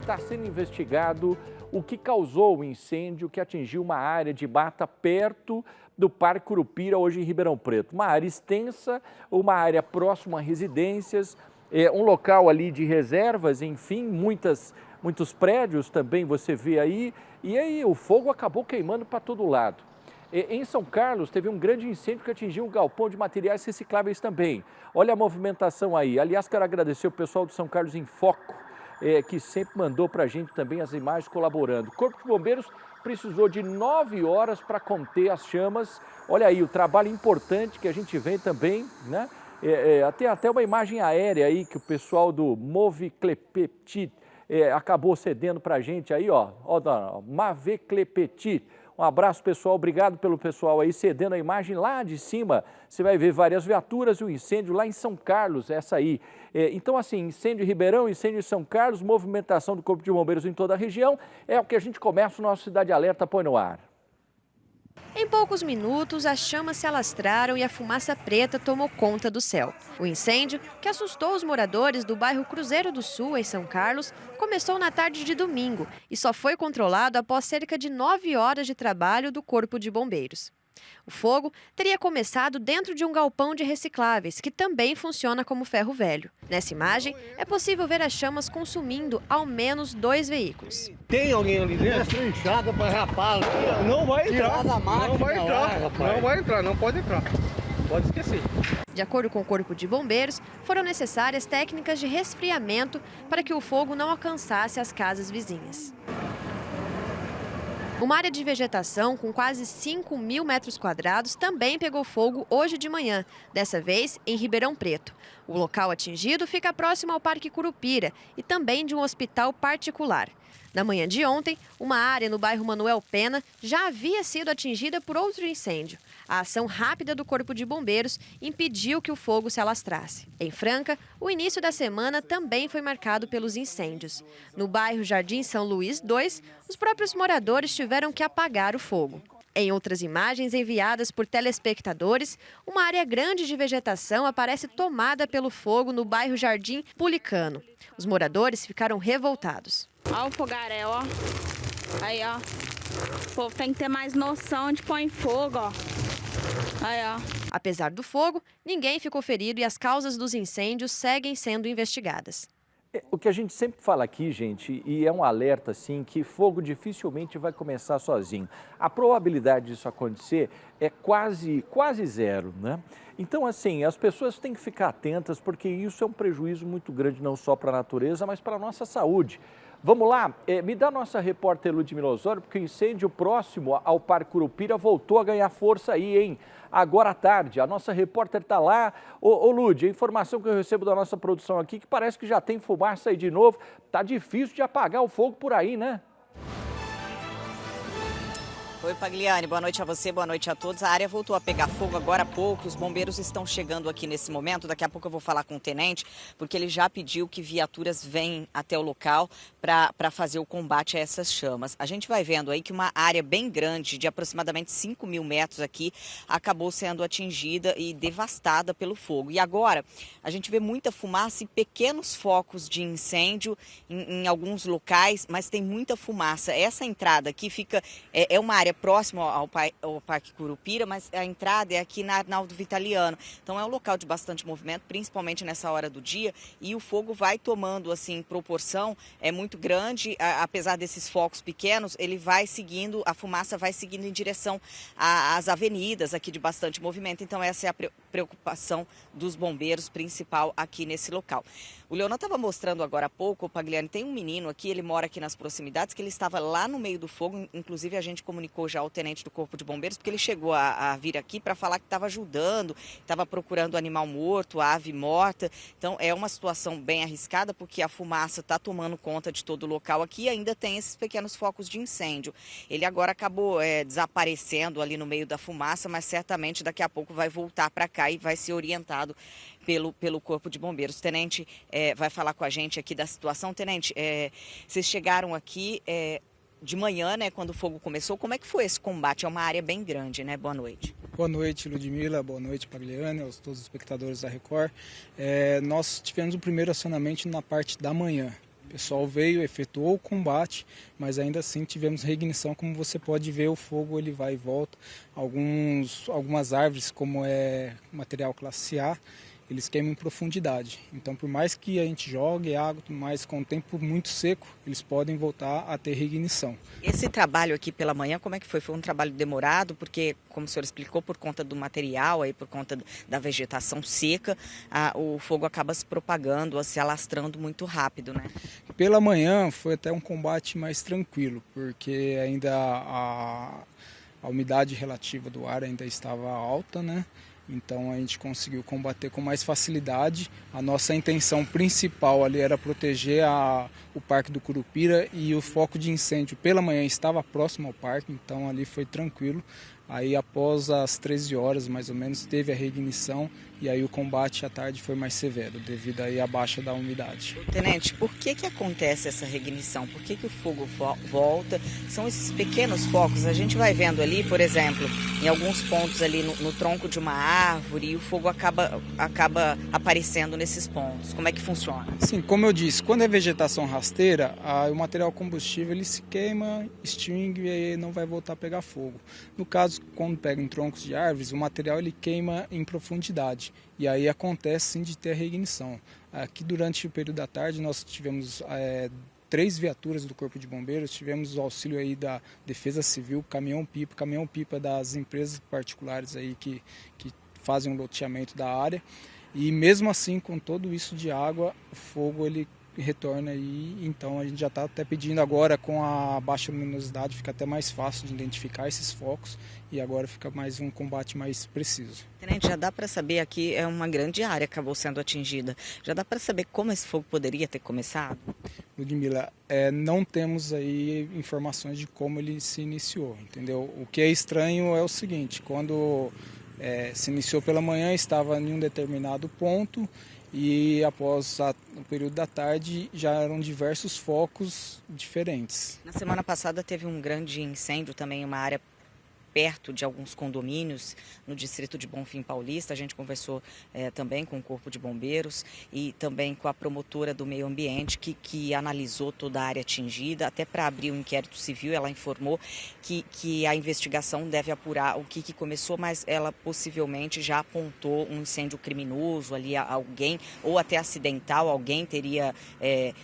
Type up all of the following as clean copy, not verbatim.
está sendo investigado o que causou o incêndio que atingiu uma área de mata perto do Parque Curupira, hoje em Ribeirão Preto. Uma área extensa, uma área próxima a residências, um local ali de reservas, enfim, muitos prédios também você vê aí. E aí o fogo acabou queimando para todo lado. Em São Carlos, teve um grande incêndio que atingiu um galpão de materiais recicláveis também. Olha a movimentação aí. Aliás, quero agradecer o pessoal do São Carlos em Foco, que sempre mandou para a gente também as imagens colaborando. O Corpo de Bombeiros precisou de 9 horas para conter as chamas. Olha aí o trabalho importante que a gente vê também, né? Até uma imagem aérea aí que o pessoal do Moveclepetit acabou cedendo para a gente aí, ó. Maveclepetit. Um abraço, pessoal. Obrigado pelo pessoal aí cedendo a imagem lá de cima. Você vai ver várias viaturas e o incêndio lá em São Carlos, essa aí. Então, assim, incêndio em Ribeirão, incêndio em São Carlos, movimentação do Corpo de Bombeiros em toda a região. É o que a gente começa o nosso Cidade Alerta põe no ar. Em poucos minutos, as chamas se alastraram e a fumaça preta tomou conta do céu. O incêndio, que assustou os moradores do bairro Cruzeiro do Sul, em São Carlos, começou na tarde de domingo e só foi controlado após cerca de 9 horas de trabalho do Corpo de Bombeiros. O fogo teria começado dentro de um galpão de recicláveis, que também funciona como ferro velho. Nessa imagem, é possível ver as chamas consumindo ao menos 2 veículos. Tem alguém ali dentro? Essa enxada para rapar. Não vai entrar. Da máquina, não vai entrar. lá, rapaz. Não vai entrar, não pode entrar. Pode esquecer. De acordo com o Corpo de Bombeiros, foram necessárias técnicas de resfriamento para que o fogo não alcançasse as casas vizinhas. Uma área de vegetação com quase 5.000 metros quadrados também pegou fogo hoje de manhã, dessa vez em Ribeirão Preto. O local atingido fica próximo ao Parque Curupira e também de um hospital particular. Na manhã de ontem, uma área no bairro Manuel Pena já havia sido atingida por outro incêndio. A ação rápida do Corpo de Bombeiros impediu que o fogo se alastrasse. Em Franca, o início da semana também foi marcado pelos incêndios. No bairro Jardim São Luís 2, os próprios moradores tiveram que apagar o fogo. Em outras imagens enviadas por telespectadores, uma área grande de vegetação aparece tomada pelo fogo no bairro Jardim Pulicano. Os moradores ficaram revoltados. Olha o fogaréu, ó. Aí, ó. O povo tem que ter mais noção de pôr em fogo, ó. Aí, ó. Apesar do fogo, ninguém ficou ferido e as causas dos incêndios seguem sendo investigadas. O que a gente sempre fala aqui, gente, e é um alerta, assim, que fogo dificilmente vai começar sozinho. A probabilidade disso acontecer é quase zero, né? Então, assim, as pessoas têm que ficar atentas, porque isso é um prejuízo muito grande, não só para a natureza, mas para a nossa saúde. Vamos lá, me dá a nossa repórter Ludmila Osório, porque o incêndio próximo ao Parque Curupira voltou a ganhar força aí, hein? Agora à tarde, a nossa repórter está lá. Ô Lud, a informação que eu recebo da nossa produção aqui, que parece que já tem fumaça aí de novo, tá difícil de apagar o fogo por aí, né? Oi, Pagliani, boa noite a você, boa noite a todos. A área voltou a pegar fogo agora há pouco, os bombeiros estão chegando aqui nesse momento. Daqui a pouco eu vou falar com o tenente, porque ele já pediu que viaturas venham até o local para fazer o combate a essas chamas. A gente vai vendo aí que uma área bem grande, de aproximadamente 5.000 metros aqui, acabou sendo atingida e devastada pelo fogo. E agora a gente vê muita fumaça e pequenos focos de incêndio em alguns locais, mas tem muita fumaça. Essa entrada aqui fica, é uma área próximo ao Parque Curupira, mas a entrada é aqui na Arnaldo Vitaliano. Então é um local de bastante movimento, principalmente nessa hora do dia, e o fogo vai tomando, assim, proporção, é muito grande, apesar desses focos pequenos, ele vai seguindo, a fumaça vai seguindo em direção às avenidas aqui de bastante movimento. Então essa é a preocupação dos bombeiros principal aqui nesse local. O Leonan estava mostrando agora há pouco, o Pagliani, tem um menino aqui, ele mora aqui nas proximidades, que ele estava lá no meio do fogo, inclusive a gente comunicou já ao tenente do Corpo de Bombeiros, porque ele chegou a vir aqui para falar que estava ajudando, estava procurando animal morto, ave morta. Então é uma situação bem arriscada, porque a fumaça está tomando conta de todo o local aqui e ainda tem esses pequenos focos de incêndio. Ele agora acabou desaparecendo ali no meio da fumaça, mas certamente daqui a pouco vai voltar para cá e vai ser orientado pelo Corpo de Bombeiros. O tenente vai falar com a gente aqui da situação. Tenente, vocês chegaram aqui de manhã, né, quando o fogo começou. Como é que foi esse combate? É uma área bem grande, né? Boa noite. Boa noite, Ludmila. Boa noite, Pagliani, aos todos os espectadores da Record. Nós tivemos o primeiro acionamento na parte da manhã. O pessoal veio, efetuou o combate, mas ainda assim tivemos reignição. Como você pode ver, o fogo ele vai e volta. Algumas árvores, como é material classe A, eles queimam em profundidade. Então, por mais que a gente jogue água, mas com o tempo muito seco, eles podem voltar a ter reignição. Esse trabalho aqui pela manhã, como é que foi? Foi um trabalho demorado, porque, como o senhor explicou, por conta do material, aí, por conta da vegetação seca, o fogo acaba se propagando, se alastrando muito rápido, né? Pela manhã foi até um combate mais tranquilo, porque ainda a umidade relativa do ar ainda estava alta, né? Então a gente conseguiu combater com mais facilidade. A nossa intenção principal ali era proteger o Parque do Curupira, e o foco de incêndio pela manhã estava próximo ao parque, então ali foi tranquilo. Aí após as 13 horas mais ou menos teve a reignição, e aí o combate à tarde foi mais severo devido aí à baixa da umidade. Tenente, por que acontece essa reignição? Por que o fogo volta? São esses pequenos focos. A gente vai vendo ali, por exemplo, em alguns pontos ali no tronco de uma árvore, e o fogo acaba aparecendo nesses pontos. Como é que funciona? Sim, como eu disse, quando é vegetação rasteira, o material combustível ele se queima, extingue e aí não vai voltar a pegar fogo. No caso, quando pega em troncos de árvores, o material ele queima em profundidade. E aí acontece sim de ter a reignição. Aqui durante o período da tarde nós tivemos 3 viaturas do Corpo de Bombeiros, tivemos o auxílio aí da Defesa Civil, caminhão-pipa das empresas particulares aí que fazem um loteamento da área. E mesmo assim, com todo isso de água, o fogo ele retorna aí, então a gente já está até pedindo agora, com a baixa luminosidade, fica até mais fácil de identificar esses focos, e agora fica mais um combate mais preciso. Tenente, já dá para saber, aqui é uma grande área que acabou sendo atingida, já dá para saber como esse fogo poderia ter começado? Ludmila, não temos aí informações de como ele se iniciou, entendeu? O que é estranho é o seguinte, quando se iniciou pela manhã, estava em um determinado ponto, e após o período da tarde já eram diversos focos diferentes. Na semana passada teve um grande incêndio também em uma área perto de alguns condomínios no distrito de Bonfim Paulista. A gente conversou também com o Corpo de Bombeiros e também com a promotora do meio ambiente que analisou toda a área atingida. Até para abrir o inquérito civil, ela informou que a investigação deve apurar o que começou, mas ela possivelmente já apontou um incêndio criminoso ali, alguém, ou até acidental, alguém teria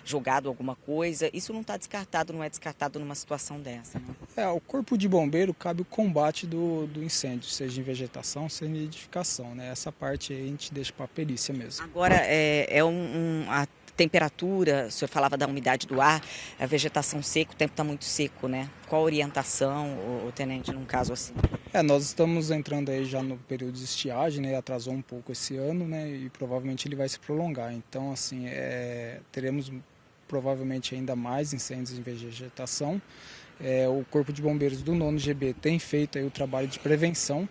jogado alguma coisa. Isso não está descartado, não é descartado numa situação dessa, né? Ao Corpo de Bombeiro cabe o combate do incêndio, seja em vegetação, seja em edificação, né? Essa parte aí a gente deixa para a perícia mesmo. Agora, a temperatura, o senhor falava da umidade do ar, a vegetação seca, o tempo está muito seco, né? Qual a orientação, o tenente, num caso assim? Nós estamos entrando aí já no período de estiagem, né? Atrasou um pouco esse ano, né? E provavelmente ele vai se prolongar. Então, assim, teremos provavelmente ainda mais incêndios em vegetação. O Corpo de Bombeiros do 9º GB tem feito aí o trabalho de prevenção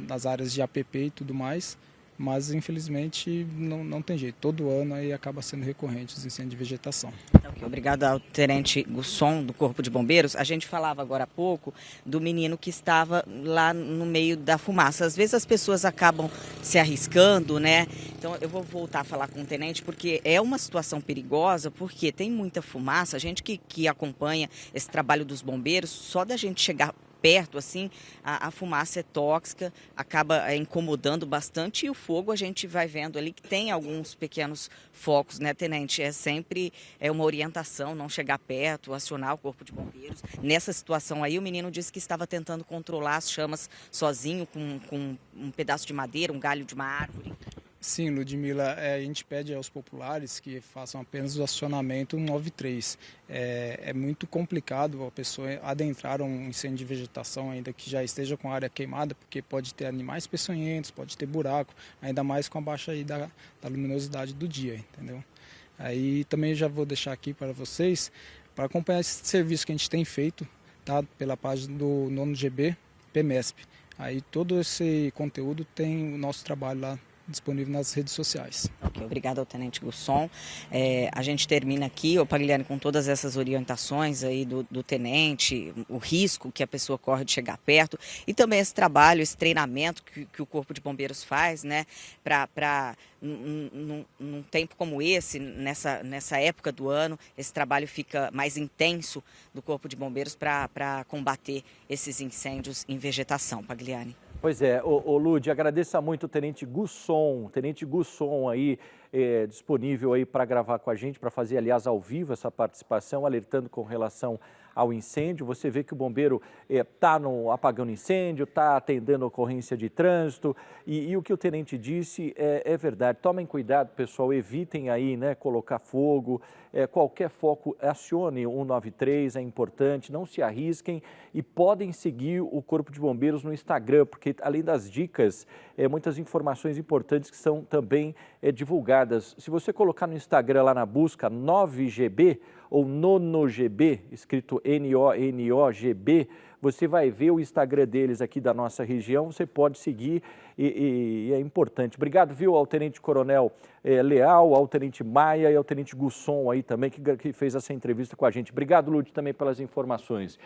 nas áreas de APP e tudo mais, mas infelizmente não tem jeito. Todo ano aí acaba sendo recorrente os incêndios de vegetação. Obrigado ao Tenente Gusson do Corpo de Bombeiros. A gente falava agora há pouco do menino que estava lá no meio da fumaça. Às vezes as pessoas acabam se arriscando, né? Então eu vou voltar a falar com o Tenente, porque é uma situação perigosa, porque tem muita fumaça. A gente que acompanha esse trabalho dos bombeiros, só da gente chegar perto, assim, a fumaça é tóxica, acaba incomodando bastante, e o fogo a gente vai vendo ali que tem alguns pequenos focos, né, Tenente? É sempre uma orientação, não chegar perto, acionar o Corpo de Bombeiros. Nessa situação aí, o menino disse que estava tentando controlar as chamas sozinho, com um pedaço de madeira, um galho de uma árvore. Sim, Ludmila, a gente pede aos populares que façam apenas o acionamento 193. É muito complicado a pessoa adentrar um incêndio de vegetação, ainda que já esteja com a área queimada, porque pode ter animais peçonhentos, pode ter buraco, ainda mais com a baixa aí da luminosidade do dia, entendeu? Aí também já vou deixar aqui para vocês, para acompanhar esse serviço que a gente tem feito, tá? Pela página do 9º GB, PMESP. Aí todo esse conteúdo tem o nosso trabalho lá disponível nas redes sociais. Ok, obrigada ao Tenente Gusson. A gente termina aqui, Pagliani, com todas essas orientações aí do Tenente, o risco que a pessoa corre de chegar perto e também esse trabalho, esse treinamento que o Corpo de Bombeiros faz, né, para num tempo como esse, nessa época do ano, esse trabalho fica mais intenso do Corpo de Bombeiros para combater esses incêndios em vegetação, Pagliani. Pois é, Lud, agradeça muito o Tenente Gusson aí, disponível aí para gravar com a gente, para fazer, aliás, ao vivo essa participação, alertando com relação ao incêndio. Você vê que o bombeiro está apagando incêndio, está atendendo a ocorrência de trânsito e o que o tenente disse é verdade. Tomem cuidado, pessoal, evitem aí, né, colocar fogo, qualquer foco, acione 193, é importante, não se arrisquem e podem seguir o Corpo de Bombeiros no Instagram, porque além das dicas, muitas informações importantes que são também divulgadas. Se você colocar no Instagram lá na busca 9GB ou NonoGB, escrito NONOGB, você vai ver o Instagram deles aqui da nossa região, você pode seguir e é importante. Obrigado, viu, ao Tenente Coronel Leal, ao Tenente Maia e ao Tenente Gusson aí também, que fez essa entrevista com a gente. Obrigado, Lud, também pelas informações.